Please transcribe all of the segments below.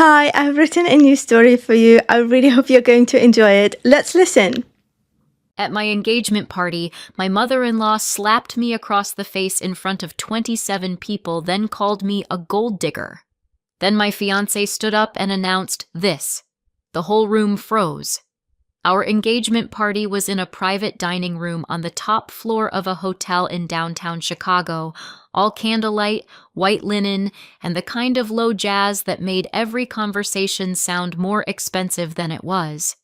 Hi, I've written a new story for you. I really hope you're going to enjoy it. Let's listen. At my engagement party, my mother-in-law slapped me across the face in front of 27 people, then called me a gold digger. Then my fiancé stood up and announced this. The whole room froze. Our engagement party was in a private dining room on the top floor of a hotel in downtown Chicago, all candlelight, white linen, and the kind of low jazz that made every conversation sound more expensive than it was.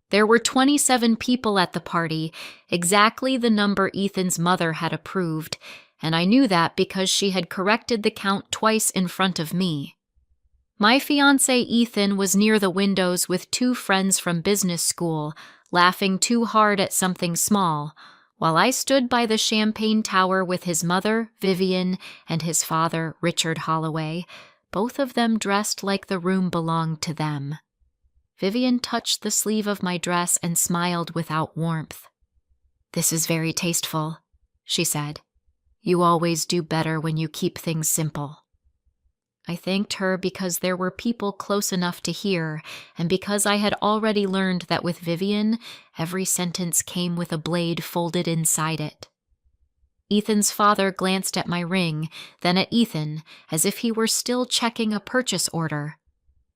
There were 27 people at the party, exactly the number Ethan's mother had approved, and I knew that because she had corrected the count twice in front of me. My fiancé Ethan was near the windows with two friends from business school, laughing too hard at something small, while I stood by the champagne tower with his mother, Vivian, and his father, Richard Holloway, both of them dressed like the room belonged to them. Vivian touched the sleeve of my dress and smiled without warmth. "This is very tasteful," she said. "You always do better when you keep things simple." I thanked her because there were people close enough to hear, and because I had already learned that with Vivian, every sentence came with a blade folded inside it. Ethan's father glanced at my ring, then at Ethan, as if he were still checking a purchase order.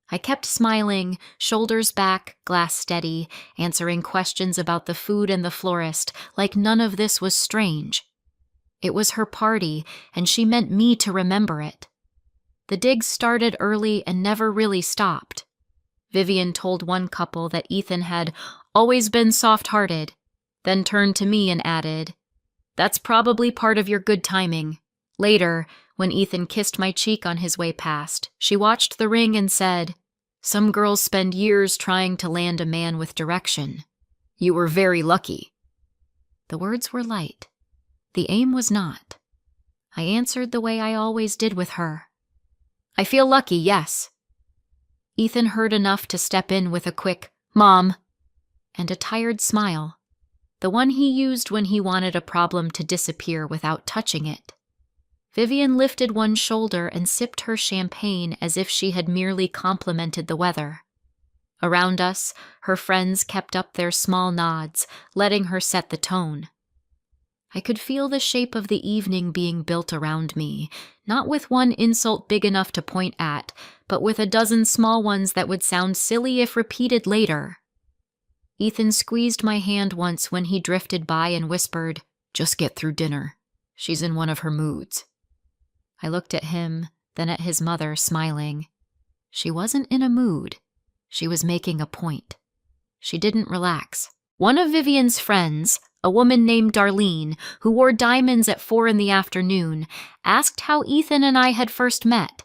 I kept smiling, shoulders back, glass steady, answering questions about the food and the florist, like none of this was strange. It was her party, and she meant me to remember it. The digs started early and never really stopped. Vivian told one couple that Ethan had always been soft-hearted, then turned to me and added, "That's probably part of your good timing." Later, when Ethan kissed my cheek on his way past, she watched the ring and said, "Some girls spend years trying to land a man with direction. You were very lucky." The words were light. The aim was not. I answered the way I always did with her. "I feel lucky, yes." Ethan heard enough to step in with a quick, "Mom," and a tired smile, the one he used when he wanted a problem to disappear without touching it. Vivian lifted one shoulder and sipped her champagne as if she had merely complimented the weather. Around us, her friends kept up their small nods, letting her set the tone. I could feel the shape of the evening being built around me, not with one insult big enough to point at, but with a dozen small ones that would sound silly if repeated later. Ethan squeezed my hand once when he drifted by and whispered, "Just get through dinner. She's in one of her moods." I looked at him, then at his mother, smiling. She wasn't in a mood. She was making a point. She didn't relax. One of Vivian's friends, a woman named Darlene, who wore diamonds at 4 in the afternoon, asked how Ethan and I had first met.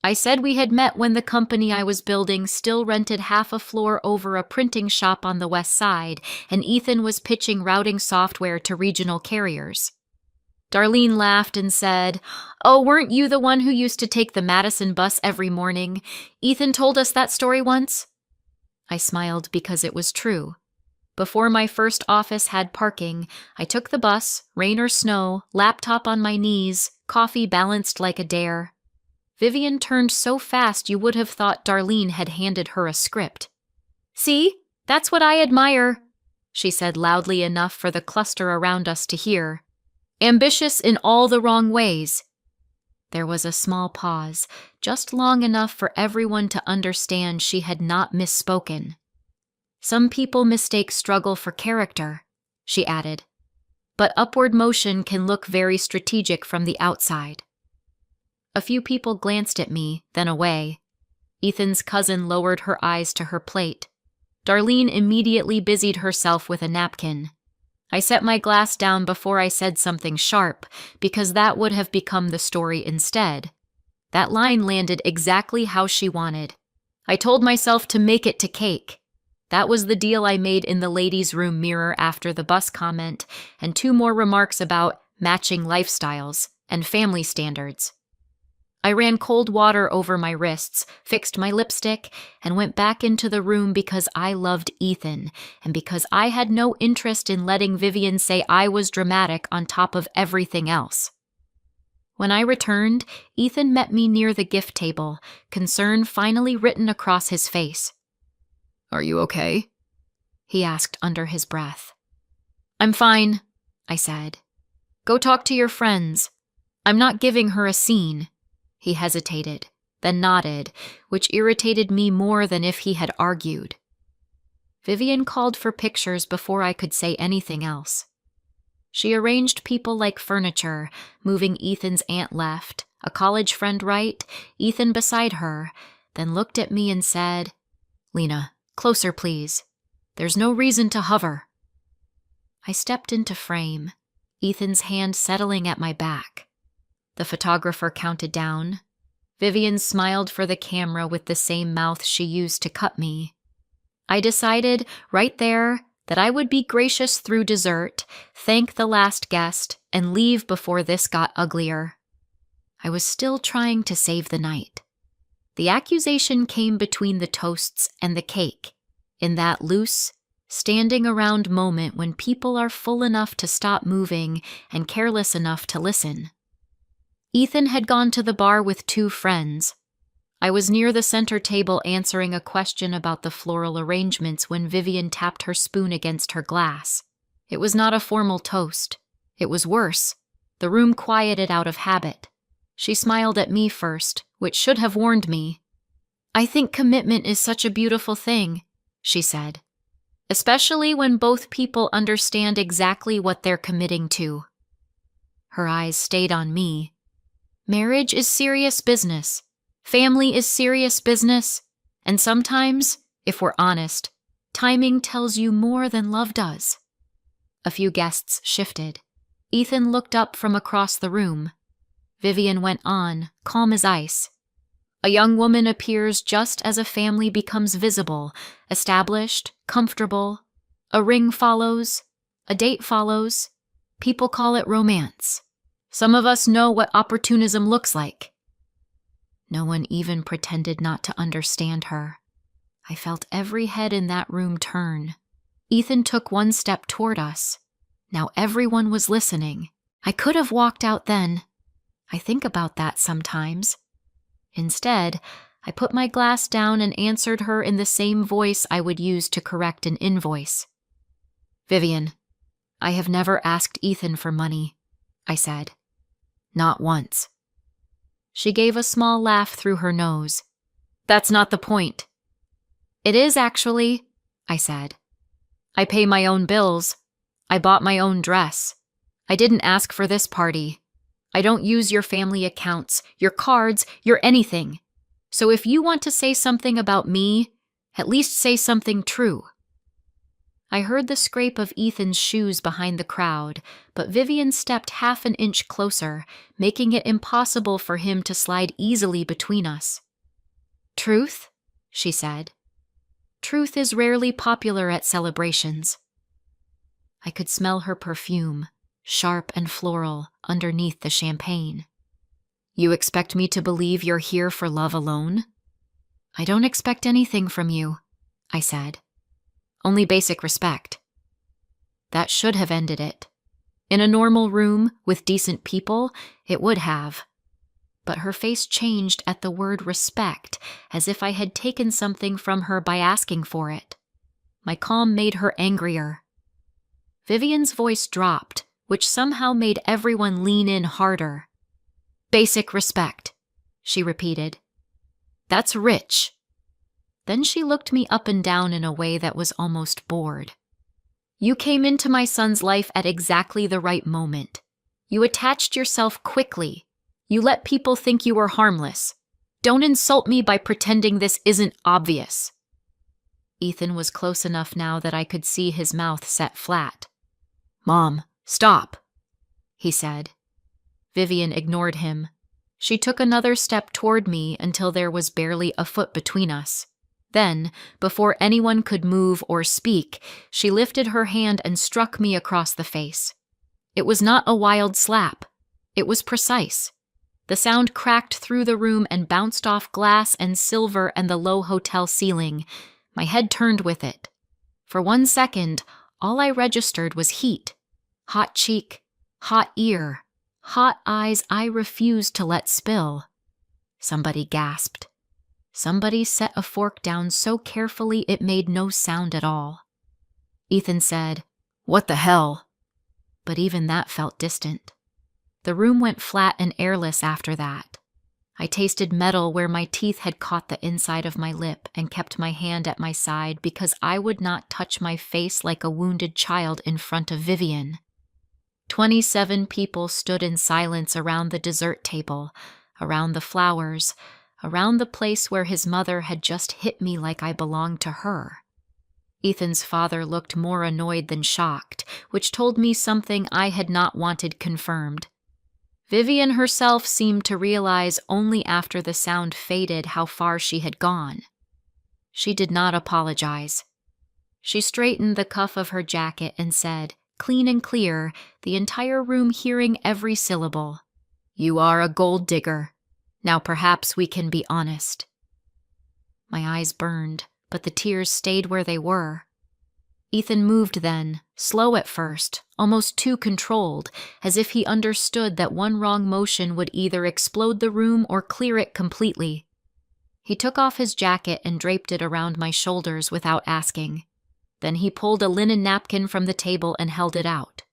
I said we had met when the company I was building still rented half a floor over a printing shop on the west side, and Ethan was pitching routing software to regional carriers. Darlene laughed and said, "Oh, weren't you the one who used to take the Madison bus every morning? Ethan told us that story once." I smiled because it was true. Before my first office had parking, I took the bus, rain or snow, laptop on my knees, coffee balanced like a dare. Vivian turned so fast you would have thought Darlene had handed her a script. "See, that's what I admire," she said loudly enough for the cluster around us to hear. "Ambitious in all the wrong ways." There was a small pause, just long enough for everyone to understand she had not misspoken. "Some people mistake struggle for character," she added. "But upward motion can look very strategic from the outside." A few people glanced at me, then away. Ethan's cousin lowered her eyes to her plate. Darlene immediately busied herself with a napkin. I set my glass down before I said something sharp, because that would have become the story instead. That line landed exactly how she wanted. I told myself to make it to cake. That was the deal I made in the ladies' room mirror after the bus comment, and 2 more remarks about matching lifestyles and family standards. I ran cold water over my wrists, fixed my lipstick, and went back into the room because I loved Ethan, and because I had no interest in letting Vivian say I was dramatic on top of everything else. When I returned, Ethan met me near the gift table, concern finally written across his face. "Are you okay?" he asked under his breath. "I'm fine," I said. "Go talk to your friends. I'm not giving her a scene." He hesitated, then nodded, which irritated me more than if he had argued. Vivian called for pictures before I could say anything else. She arranged people like furniture, moving Ethan's aunt left, a college friend right, Ethan beside her, then looked at me and said, "Lena, closer please. There's no reason to hover." I stepped into frame, Ethan's hand settling at my back. The photographer counted down. Vivian smiled for the camera with the same mouth she used to cut me. I decided, right there, that I would be gracious through dessert, thank the last guest, and leave before this got uglier. I was still trying to save the night. The accusation came between the toasts and the cake, in that loose, standing around moment when people are full enough to stop moving and careless enough to listen. Ethan had gone to the bar with 2 friends. I was near the center table answering a question about the floral arrangements when Vivian tapped her spoon against her glass. It was not a formal toast. It was worse. The room quieted out of habit. She smiled at me first, which should have warned me. "I think commitment is such a beautiful thing," she said, "especially when both people understand exactly what they're committing to." Her eyes stayed on me. Marriage is serious business. Family is serious business, and sometimes, if we're honest, timing tells you more than love does. A few guests shifted. Ethan looked up from across the room. Vivian went on, calm as ice. "A young woman appears just as a family becomes visible, established, comfortable. A ring follows, a date follows. People call it romance. Some of us know what opportunism looks like." No one even pretended not to understand her. I felt every head in that room turn. Ethan took 1 step toward us. Now everyone was listening. I could have walked out then. I think about that sometimes. Instead, I put my glass down and answered her in the same voice I would use to correct an invoice. "Vivian, I have never asked Ethan for money," I said. "Not once." She gave a small laugh through her nose. "That's not the point." "It is, actually," I said. "I pay my own bills. I bought my own dress. I didn't ask for this party. I don't use your family accounts, your cards, your anything. So if you want to say something about me, at least say something true." I heard the scrape of Ethan's shoes behind the crowd, but Vivian stepped half an inch closer, making it impossible for him to slide easily between us. "Truth?" she said. "Truth is rarely popular at celebrations." I could smell her perfume, sharp and floral, underneath the champagne. "You expect me to believe you're here for love alone?" "I don't expect anything from you," I said. "Only basic respect." That should have ended it. In a normal room, with decent people, it would have. But her face changed at the word respect, as if I had taken something from her by asking for it. My calm made her angrier. Vivian's voice dropped, which somehow made everyone lean in harder. "Basic respect," she repeated. "That's rich." Then she looked me up and down in a way that was almost bored. "You came into my son's life at exactly the right moment. You attached yourself quickly. You let people think you were harmless. Don't insult me by pretending this isn't obvious." Ethan was close enough now that I could see his mouth set flat. "Mom, stop," he said. Vivian ignored him. She took another step toward me until there was barely a foot between us. Then, before anyone could move or speak, she lifted her hand and struck me across the face. It was not a wild slap. It was precise. The sound cracked through the room and bounced off glass and silver and the low hotel ceiling. My head turned with it. For 1 second, all I registered was heat. Hot cheek, hot ear, hot eyes I refused to let spill. Somebody gasped. Somebody set a fork down so carefully it made no sound at all. Ethan said, "What the hell?" But even that felt distant. The room went flat and airless after that. I tasted metal where my teeth had caught the inside of my lip and kept my hand at my side because I would not touch my face like a wounded child in front of Vivian. 27 people stood in silence around the dessert table, around the flowers, around the place where his mother had just hit me like I belonged to her. Ethan's father looked more annoyed than shocked, which told me something I had not wanted confirmed. Vivian herself seemed to realize only after the sound faded how far she had gone. She did not apologize. She straightened the cuff of her jacket and said, clean and clear, the entire room hearing every syllable, "You are a gold digger. Now perhaps we can be honest." My eyes burned, but the tears stayed where they were. Ethan moved then, slow at first, almost too controlled, as if he understood that one wrong motion would either explode the room or clear it completely. He took off his jacket and draped it around my shoulders without asking. Then he pulled a linen napkin from the table and held it out.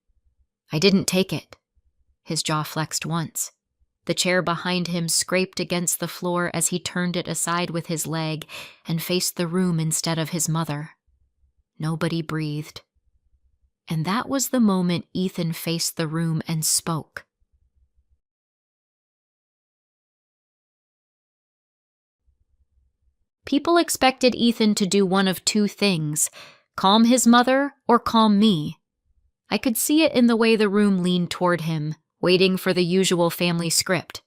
I didn't take it. His jaw flexed once. The chair behind him scraped against the floor as he turned it aside with his leg and faced the room instead of his mother. Nobody breathed. And that was the moment Ethan faced the room and spoke. People expected Ethan to do one of two things, calm his mother or calm me. I could see it in the way the room leaned toward him, waiting for the usual family script.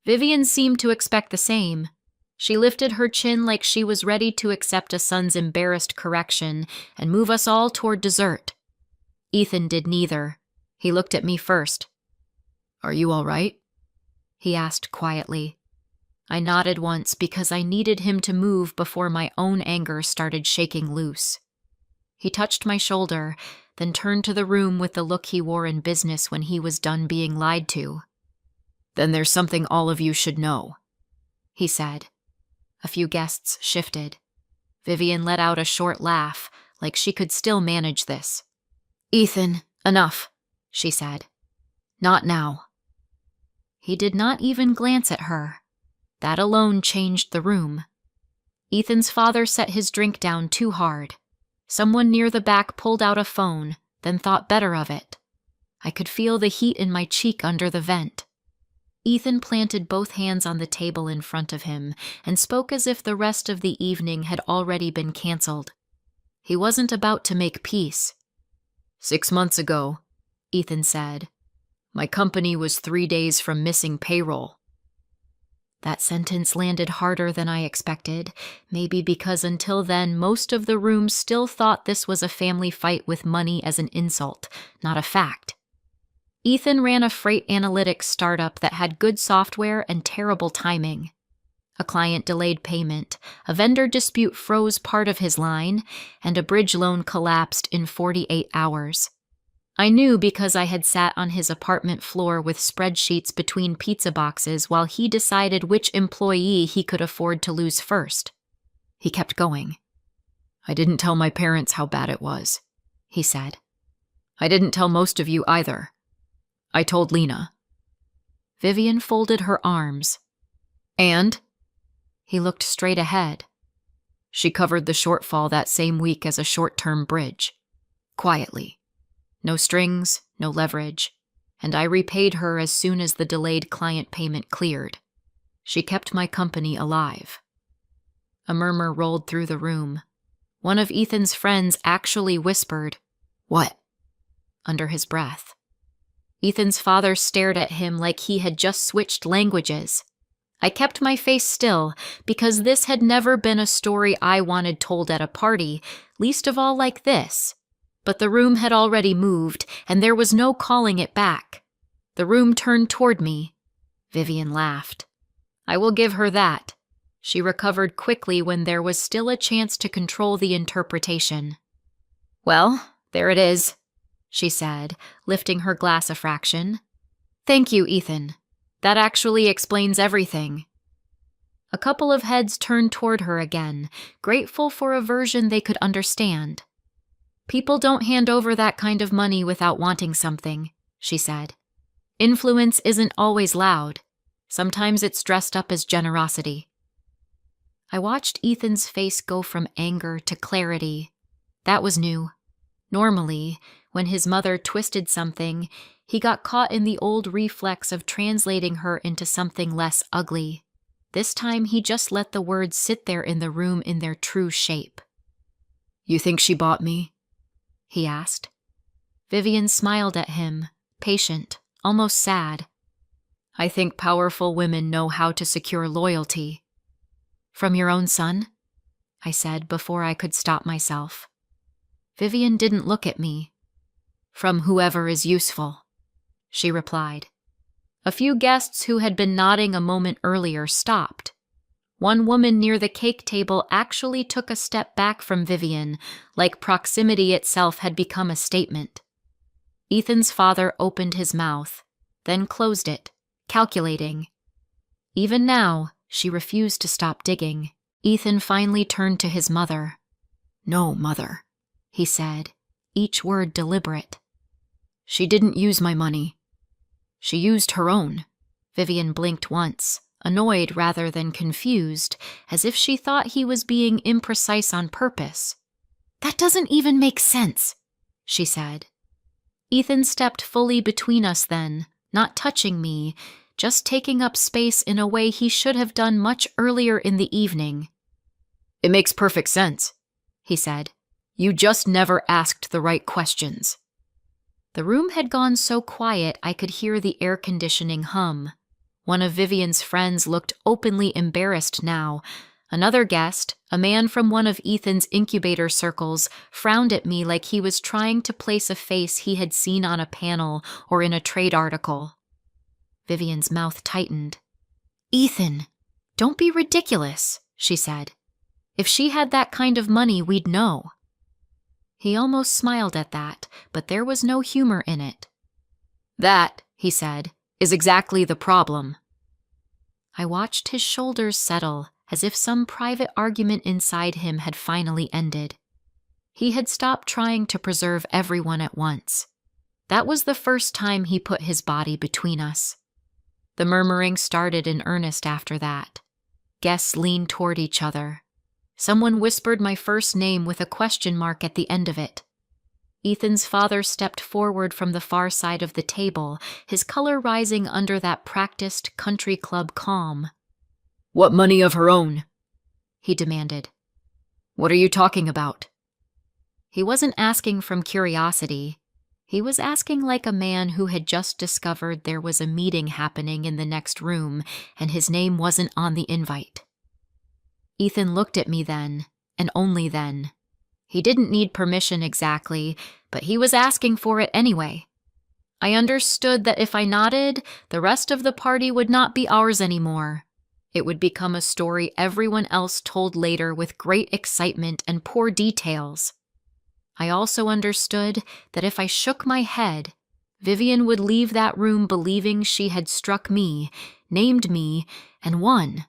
Vivian seemed to expect the same. She lifted her chin like she was ready to accept a son's embarrassed correction and move us all toward dessert. Ethan did neither. He looked at me first. "Are you all right?" he asked quietly. I nodded once because I needed him to move before my own anger started shaking loose. He touched my shoulder, then turned to the room with the look he wore in business when he was done being lied to. "Then there's something all of you should know," he said. A few guests shifted. Vivian let out a short laugh, like she could still manage this. "Ethan, enough," she said. "Not now." He did not even glance at her. That alone changed the room. Ethan's father set his drink down too hard. Someone near the back pulled out a phone, then thought better of it. I could feel the heat in my cheek under the vent. Ethan planted both hands on the table in front of him and spoke as if the rest of the evening had already been canceled. He wasn't about to make peace. 6 months ago, Ethan said, my company was 3 days from missing payroll. That sentence landed harder than I expected, maybe because until then most of the room still thought this was a family fight with money as an insult, not a fact. Ethan ran a freight analytics startup that had good software and terrible timing. A client delayed payment, a vendor dispute froze part of his line, and a bridge loan collapsed in 48 hours. I knew because I had sat on his apartment floor with spreadsheets between pizza boxes while he decided which employee he could afford to lose first. He kept going. "I didn't tell my parents how bad it was," he said. "I didn't tell most of you either. I told Lena." Vivian folded her arms. "And?" He looked straight ahead. "She covered the shortfall that same week as a short-term bridge. Quietly. No strings, no leverage. And I repaid her as soon as the delayed client payment cleared. She kept my company alive." A murmur rolled through the room. One of Ethan's friends actually whispered, "What?" under his breath. Ethan's father stared at him like he had just switched languages. I kept my face still because this had never been a story I wanted told at a party, least of all like this. But the room had already moved, and there was no calling it back. The room turned toward me. Vivian laughed. I will give her that. She recovered quickly when there was still a chance to control the interpretation. "Well, there it is," she said, lifting her glass a fraction. Thank you, Ethan. That actually explains everything. A couple of heads turned toward her again, grateful for a version they could understand. People don't hand over that kind of money without wanting something, she said. Influence isn't always loud. Sometimes it's dressed up as generosity. I watched Ethan's face go from anger to clarity. That was new. Normally, when his mother twisted something, he got caught in the old reflex of translating her into something less ugly. This time he just let the words sit there in the room in their true shape. "You think she bought me?" he asked. Vivian smiled at him, patient, almost sad. "I think powerful women know how to secure loyalty." "From your own son?" I said before I could stop myself. Vivian didn't look at me. "From whoever is useful," she replied. A few guests who had been nodding a moment earlier stopped. One woman near the cake table actually took a step back from Vivian, like proximity itself had become a statement. Ethan's father opened his mouth, then closed it, calculating. Even now, she refused to stop digging. Ethan finally turned to his mother. "No, Mother," he said, each word deliberate. "She didn't use my money. She used her own." Vivian blinked once, annoyed rather than confused, as if she thought he was being imprecise on purpose. "That doesn't even make sense," she said. Ethan stepped fully between us then, not touching me, just taking up space in a way he should have done much earlier in the evening. "It makes perfect sense," he said. "You just never asked the right questions." The room had gone so quiet I could hear the air conditioning hum. One of Vivian's friends looked openly embarrassed now. Another guest, a man from one of Ethan's incubator circles, frowned at me like he was trying to place a face he had seen on a panel or in a trade article. Vivian's mouth tightened. "Ethan, don't be ridiculous," she said. "If she had that kind of money, we'd know." He almost smiled at that, but there was no humor in it. "That," he said, "is exactly the problem." I watched his shoulders settle, as if some private argument inside him had finally ended. He had stopped trying to preserve everyone at once. That was the first time he put his body between us. The murmuring started in earnest after that. Guests leaned toward each other. Someone whispered my first name with a question mark at the end of it. Ethan's father stepped forward from the far side of the table, his color rising under that practiced country club calm. "What money of her own?" he demanded. "What are you talking about?" He wasn't asking from curiosity. He was asking like a man who had just discovered there was a meeting happening in the next room and his name wasn't on the invite. Ethan looked at me then, and only then. He didn't need permission exactly, but he was asking for it anyway. I understood that if I nodded, the rest of the party would not be ours anymore. It would become a story everyone else told later with great excitement and poor details. I also understood that if I shook my head, Vivian would leave that room believing she had struck me, named me, and won.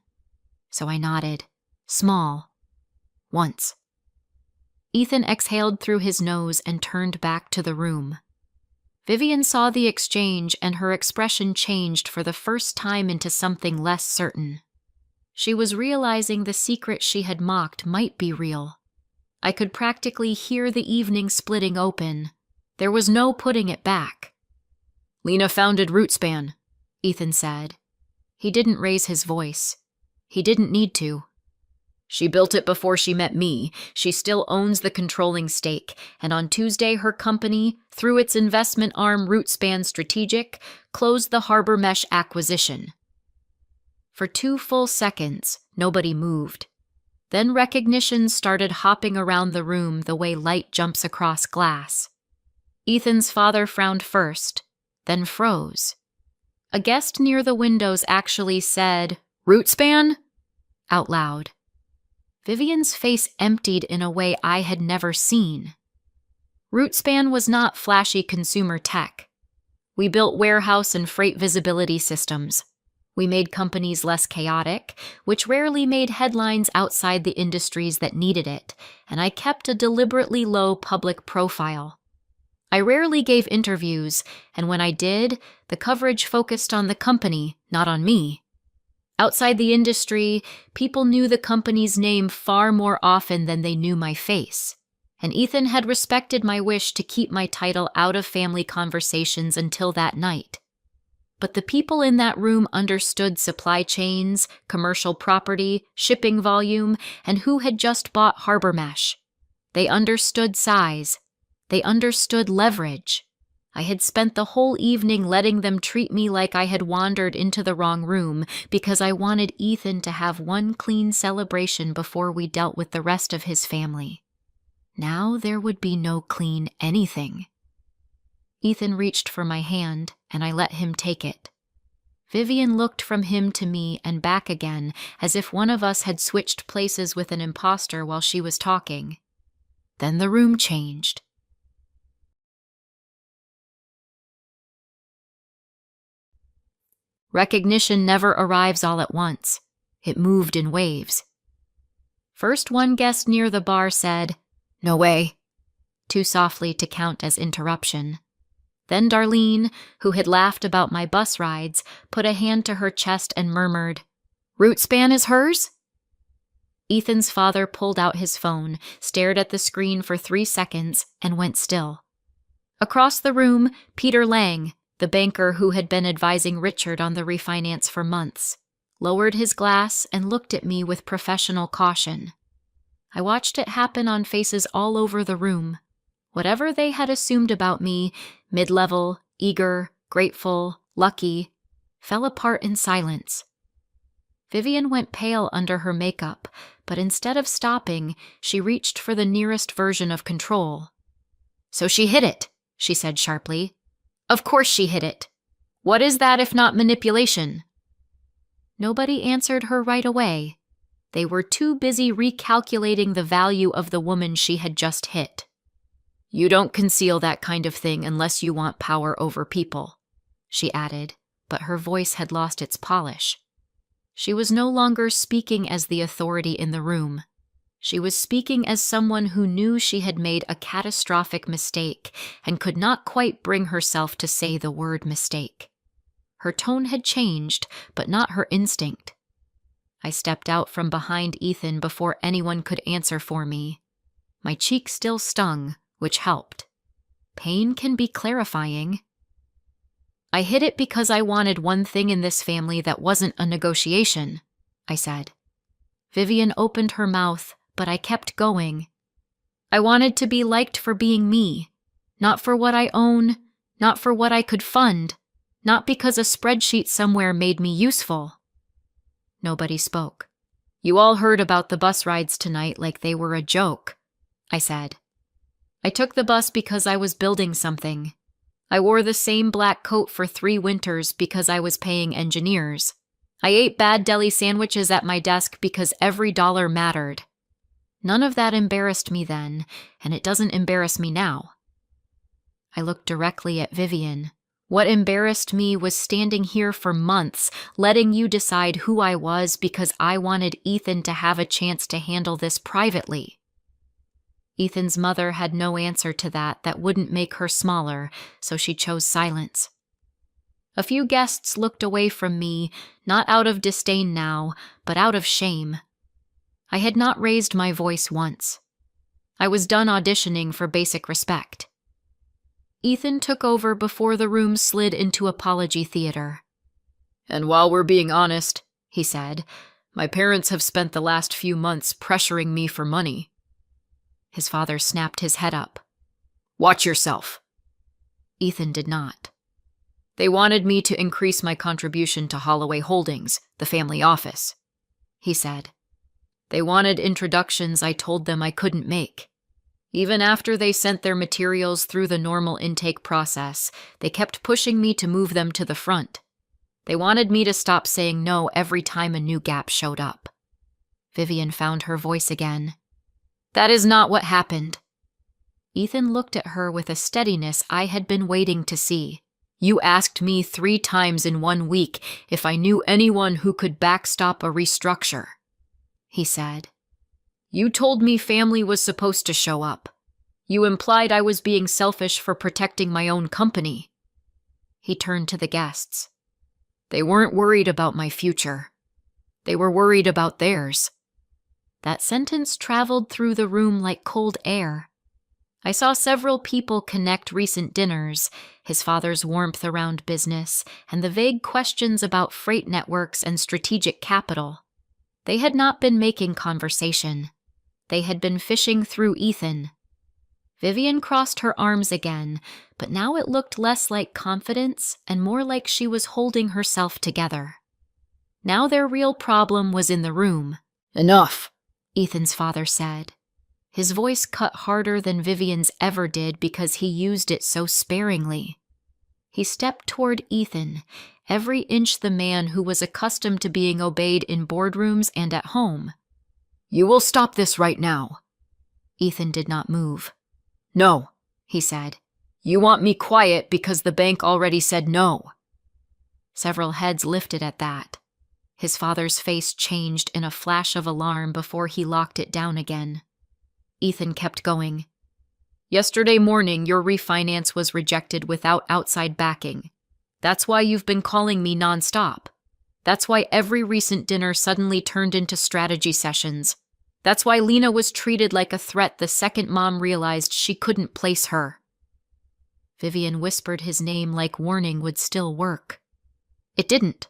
So I nodded. Small. Once. Ethan exhaled through his nose and turned back to the room. Vivian saw the exchange and her expression changed for the first time into something less certain. She was realizing the secret she had mocked might be real. I could practically hear the evening splitting open. There was no putting it back. "Lena founded Rootspan," Ethan said. He didn't raise his voice. He didn't need to. "She built it before she met me. She still owns the controlling stake, and on Tuesday her company, through its investment arm Rootspan Strategic, closed the Harbor Mesh acquisition." For 2 full seconds, nobody moved. Then recognition started hopping around the room the way light jumps across glass. Ethan's father frowned first, then froze. A guest near the windows actually said, "Rootspan?" out loud. Vivian's face emptied in a way I had never seen. Rootspan was not flashy consumer tech. We built warehouse and freight visibility systems. We made companies less chaotic, which rarely made headlines outside the industries that needed it, and I kept a deliberately low public profile. I rarely gave interviews, and when I did, the coverage focused on the company, not on me. Outside the industry, people knew the company's name far more often than they knew my face, and Ethan had respected my wish to keep my title out of family conversations until that night. But the people in that room understood supply chains, commercial property, shipping volume, and who had just bought Harbor Mesh. They understood size. They understood leverage. I had spent the whole evening letting them treat me like I had wandered into the wrong room because I wanted Ethan to have one clean celebration before we dealt with the rest of his family. Now there would be no clean anything. Ethan reached for my hand, and I let him take it. Vivian looked from him to me and back again, as if one of us had switched places with an imposter while she was talking. Then the room changed. Recognition never arrives all at once. It moved in waves. First, one guest near the bar said, "No way," too softly to count as interruption. Then Darlene, who had laughed about my bus rides, put a hand to her chest and murmured, "Root span is hers?" Ethan's father pulled out his phone, stared at the screen for 3 seconds, and went still. Across the room, Peter Lang, the banker who had been advising Richard on the refinance for months, lowered his glass and looked at me with professional caution. I watched it happen on faces all over the room. Whatever they had assumed about me, mid-level, eager, grateful, lucky, fell apart in silence. Vivian went pale under her makeup, but instead of stopping, she reached for the nearest version of control. "So she hid it," she said sharply. "Of course she hid it. What is that if not manipulation?" Nobody answered her right away. They were too busy recalculating the value of the woman she had just hit. "You don't conceal that kind of thing unless you want power over people," she added, but her voice had lost its polish. She was no longer speaking as the authority in the room. She was speaking as someone who knew she had made a catastrophic mistake and could not quite bring herself to say the word mistake. Her tone had changed, but not her instinct. I stepped out from behind Ethan before anyone could answer for me. My cheek still stung, which helped. Pain can be clarifying. "I hid it because I wanted one thing in this family that wasn't a negotiation," I said. Vivian opened her mouth, but I kept going. "I wanted to be liked for being me, not for what I own, not for what I could fund, not because a spreadsheet somewhere made me useful." Nobody spoke. "You all heard about the bus rides tonight like they were a joke," I said. "I took the bus because I was building something. I wore the same black coat for 3 winters because I was paying engineers. I ate bad deli sandwiches at my desk because every dollar mattered. None of that embarrassed me then, and it doesn't embarrass me now." I looked directly at Vivian. What embarrassed me was standing here for months, letting you decide who I was because I wanted Ethan to have a chance to handle this privately. Ethan's mother had no answer to that wouldn't make her smaller, so she chose silence. A few guests looked away from me, not out of disdain now, but out of shame. I had not raised my voice once. I was done auditioning for basic respect. Ethan took over before the room slid into apology theater. "And while we're being honest," he said, "my parents have spent the last few months pressuring me for money." His father snapped his head up. "Watch yourself." Ethan did not. "They wanted me to increase my contribution to Holloway Holdings, the family office," he said. "They wanted introductions I told them I couldn't make. Even after they sent their materials through the normal intake process, they kept pushing me to move them to the front. They wanted me to stop saying no every time a new gap showed up." Vivian found her voice again. "That is not what happened." Ethan looked at her with a steadiness I had been waiting to see. You asked me 3 times in 1 week if I knew anyone who could backstop a restructure, he said. You told me family was supposed to show up. You implied I was being selfish for protecting my own company. He turned to the guests. They weren't worried about my future. They were worried about theirs. That sentence traveled through the room like cold air. I saw several people connect recent dinners, his father's warmth around business, and the vague questions about freight networks and strategic capital. They had not been making conversation. They had been fishing through Ethan. Vivian crossed her arms again, but now it looked less like confidence and more like she was holding herself together. Now their real problem was in the room. Enough, Ethan's father said. His voice cut harder than Vivian's ever did because he used it so sparingly. He stepped toward Ethan, every inch the man who was accustomed to being obeyed in boardrooms and at home. You will stop this right now. Ethan did not move. No, he said. You want me quiet because the bank already said no. Several heads lifted at that. His father's face changed in a flash of alarm before he locked it down again. Ethan kept going. Yesterday morning, your refinance was rejected without outside backing. That's why you've been calling me nonstop. That's why every recent dinner suddenly turned into strategy sessions. That's why Lena was treated like a threat the second Mom realized she couldn't place her. Vivian whispered his name like warning would still work. It didn't.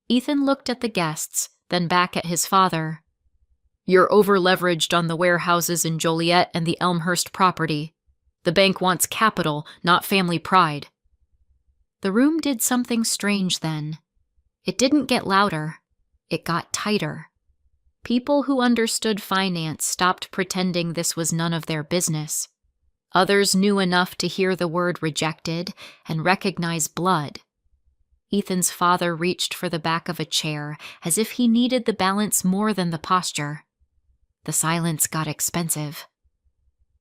Ethan looked at the guests, then back at his father. You're over-leveraged on the warehouses in Joliet and the Elmhurst property. The bank wants capital, not family pride. The room did something strange then. It didn't get louder. It got tighter. People who understood finance stopped pretending this was none of their business. Others knew enough to hear the word rejected and recognize blood. Ethan's father reached for the back of a chair as if he needed the balance more than the posture. The silence got expensive.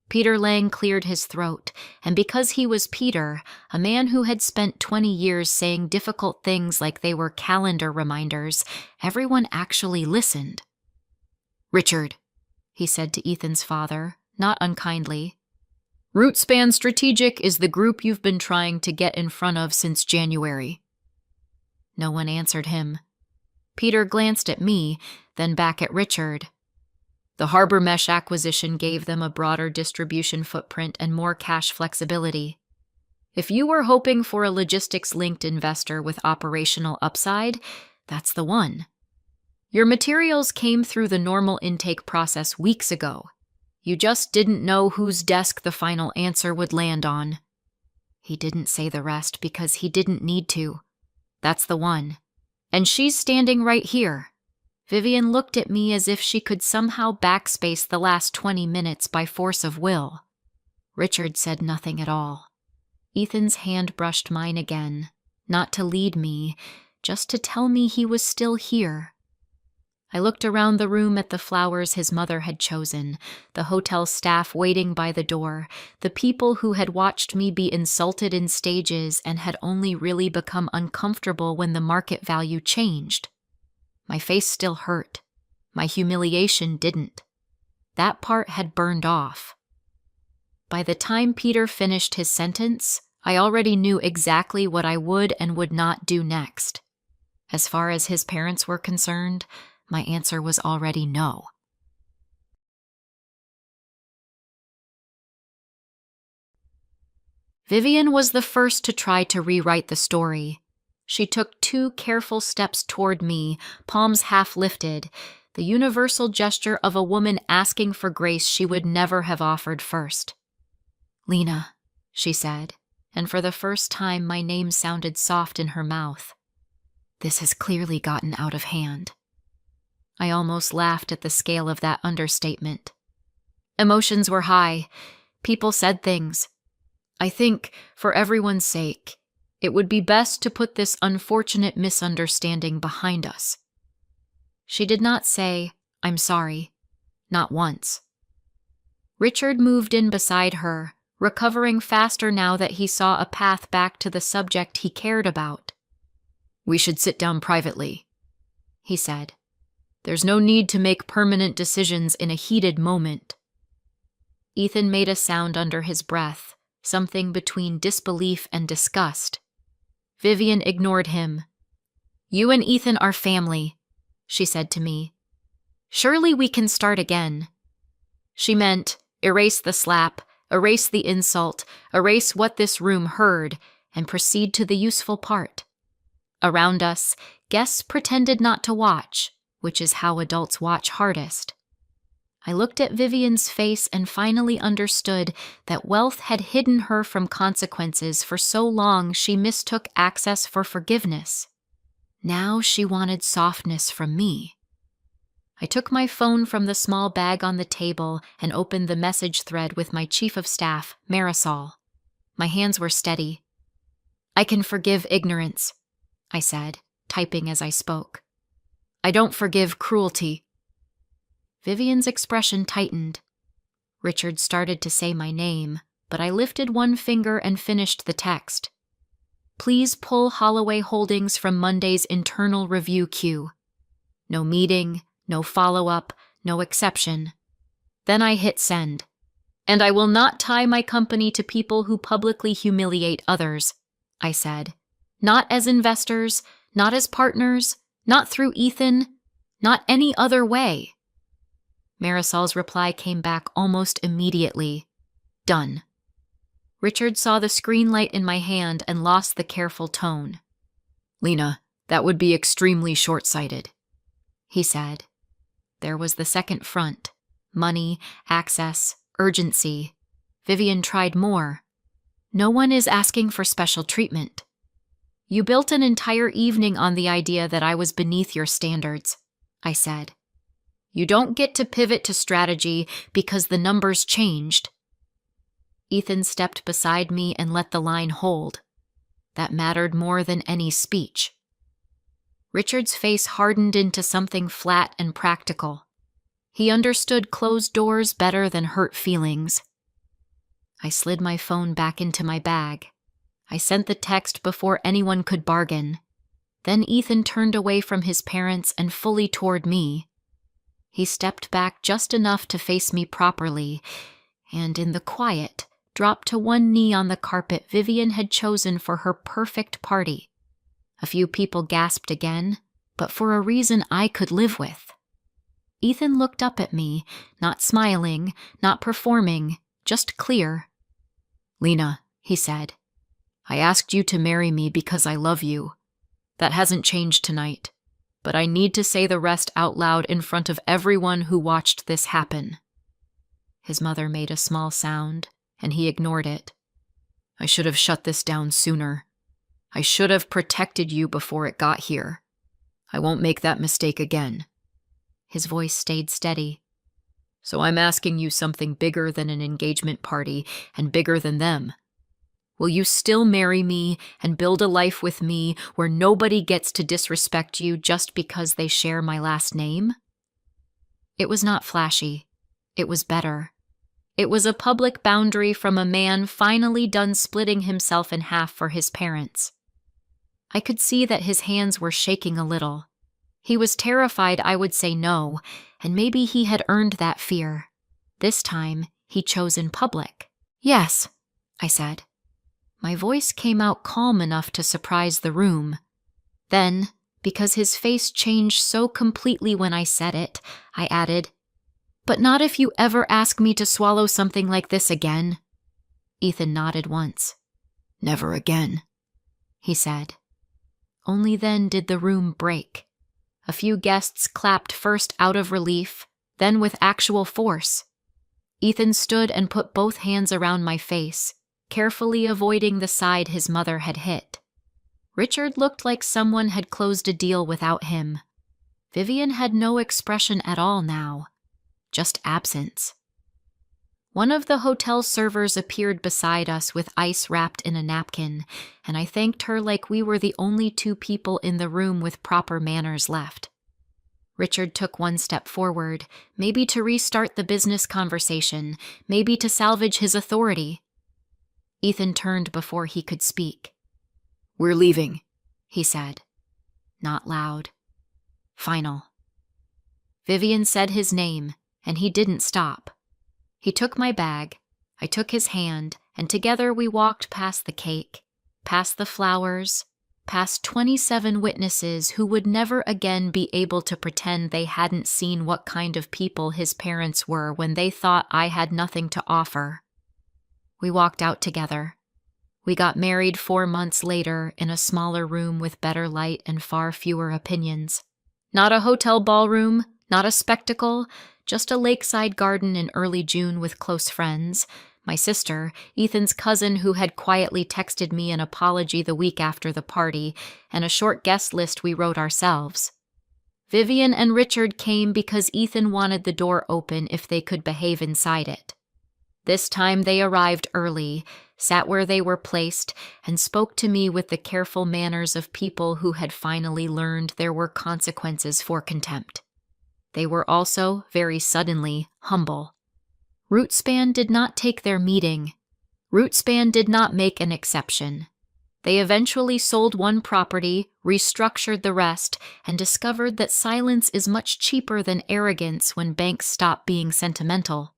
Peter Lang cleared his throat, and because he was Peter, a man who had spent 20 years saying difficult things like they were calendar reminders, everyone actually listened. Richard, he said to Ethan's father, not unkindly. Rootspan Strategic is the group you've been trying to get in front of since January. No one answered him. Peter glanced at me, then back at Richard. The Harbor Mesh acquisition gave them a broader distribution footprint and more cash flexibility. If you were hoping for a logistics-linked investor with operational upside, that's the one. Your materials came through the normal intake process weeks ago. You just didn't know whose desk the final answer would land on. He didn't say the rest because he didn't need to. That's the one. And she's standing right here. Vivian looked at me as if she could somehow backspace the last 20 minutes by force of will. Richard said nothing at all. Ethan's hand brushed mine again, not to lead me, just to tell me he was still here. I looked around the room at the flowers his mother had chosen, the hotel staff waiting by the door, the people who had watched me be insulted in stages and had only really become uncomfortable when the market value changed. My face still hurt. My humiliation didn't. That part had burned off. By the time Peter finished his sentence, I already knew exactly what I would and would not do next. As far as his parents were concerned, my answer was already no. Vivian was the first to try to rewrite the story. She took 2 careful steps toward me, palms half lifted, the universal gesture of a woman asking for grace she would never have offered first. Lena, she said, and for the first time my name sounded soft in her mouth. This has clearly gotten out of hand. I almost laughed at the scale of that understatement. Emotions were high. People said things. I think, for everyone's sake, it would be best to put this unfortunate misunderstanding behind us. She did not say, I'm sorry. Not once. Richard moved in beside her, recovering faster now that he saw a path back to the subject he cared about. "We should sit down privately," he said. "There's no need to make permanent decisions in a heated moment." Ethan made a sound under his breath, something between disbelief and disgust. Vivian ignored him. "You and Ethan are family," she said to me. "Surely we can start again." She meant erase the slap, erase the insult, erase what this room heard, and proceed to the useful part. Around us, guests pretended not to watch, which is how adults watch hardest. I looked at Vivian's face and finally understood that wealth had hidden her from consequences for so long she mistook access for forgiveness. Now she wanted softness from me. I took my phone from the small bag on the table and opened the message thread with my chief of staff, Marisol. My hands were steady. "I can forgive ignorance," I said, typing as I spoke. "I don't forgive cruelty." Vivian's expression tightened. Richard started to say my name, but I lifted one finger and finished the text. "Please pull Holloway Holdings from Monday's internal review queue. No meeting, no follow-up, no exception." Then I hit send. "And I will not tie my company to people who publicly humiliate others," I said. "Not as investors, not as partners, not through Ethan, not any other way." Marisol's reply came back almost immediately. "Done." Richard saw the screen light in my hand and lost the careful tone. "Lena, that would be extremely short-sighted," he said. There was the second front. Money, access, urgency. Vivian tried more. "No one is asking for special treatment. You built an entire evening on the idea that I was beneath your standards," I said. "You don't get to pivot to strategy because the numbers changed." Ethan stepped beside me and let the line hold. That mattered more than any speech. Richard's face hardened into something flat and practical. He understood closed doors better than hurt feelings. I slid my phone back into my bag. I sent the text before anyone could bargain. Then Ethan turned away from his parents and fully toward me. He stepped back just enough to face me properly, and in the quiet, dropped to one knee on the carpet Vivian had chosen for her perfect party. A few people gasped again, but for a reason I could live with. Ethan looked up at me, not smiling, not performing, just clear. "Lena," he said, "I asked you to marry me because I love you. That hasn't changed tonight, but I need to say the rest out loud in front of everyone who watched this happen." His mother made a small sound, and he ignored it. "I should have shut this down sooner. I should have protected you before it got here. I won't make that mistake again." His voice stayed steady. "So I'm asking you something bigger than an engagement party and bigger than them. Will you still marry me and build a life with me where nobody gets to disrespect you just because they share my last name?" It was not flashy. It was better. It was a public boundary from a man finally done splitting himself in half for his parents. I could see that his hands were shaking a little. He was terrified I would say no, and maybe he had earned that fear. This time, he chose in public. "Yes," I said. My voice came out calm enough to surprise the room. Then, because his face changed so completely when I said it, I added, "But not if you ever ask me to swallow something like this again." Ethan nodded once. "Never again," he said. Only then did the room break. A few guests clapped first out of relief, then with actual force. Ethan stood and put both hands around my face, carefully avoiding the side his mother had hit. Richard looked like someone had closed a deal without him. Vivian had no expression at all now, just absence. One of the hotel servers appeared beside us with ice wrapped in a napkin, and I thanked her like we were the only two people in the room with proper manners left. Richard took one step forward, maybe to restart the business conversation, maybe to salvage his authority. Ethan turned before he could speak. "We're leaving," he said. Not loud. Final. Vivian said his name, and he didn't stop. He took my bag, I took his hand, and together we walked past the cake, past the flowers, past 27 witnesses who would never again be able to pretend they hadn't seen what kind of people his parents were when they thought I had nothing to offer. We walked out together. We got married 4 months later in a smaller room with better light and far fewer opinions. Not a hotel ballroom, not a spectacle, just a lakeside garden in early June with close friends. My sister, Ethan's cousin who had quietly texted me an apology the week after the party, and a short guest list we wrote ourselves. Vivian and Richard came because Ethan wanted the door open if they could behave inside it. This time they arrived early, sat where they were placed, and spoke to me with the careful manners of people who had finally learned there were consequences for contempt. They were also, very suddenly, humble. Rootspan did not take their meeting. Rootspan did not make an exception. They eventually sold one property, restructured the rest, and discovered that silence is much cheaper than arrogance when banks stop being sentimental.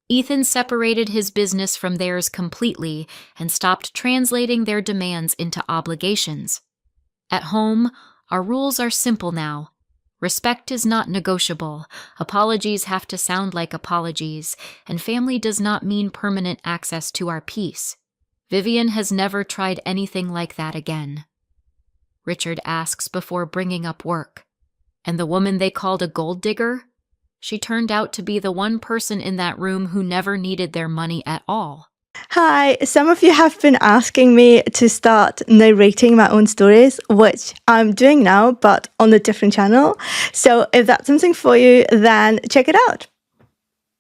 Ethan separated his business from theirs completely and stopped translating their demands into obligations. At home, our rules are simple now. Respect is not negotiable, apologies have to sound like apologies, and family does not mean permanent access to our peace. Vivian has never tried anything like that again. Richard asks before bringing up work. And the woman they called a gold digger? She turned out to be the one person in that room who never needed their money at all. Hi, some of you have been asking me to start narrating my own stories, which I'm doing now, but on a different channel. So if that's something for you, then check it out.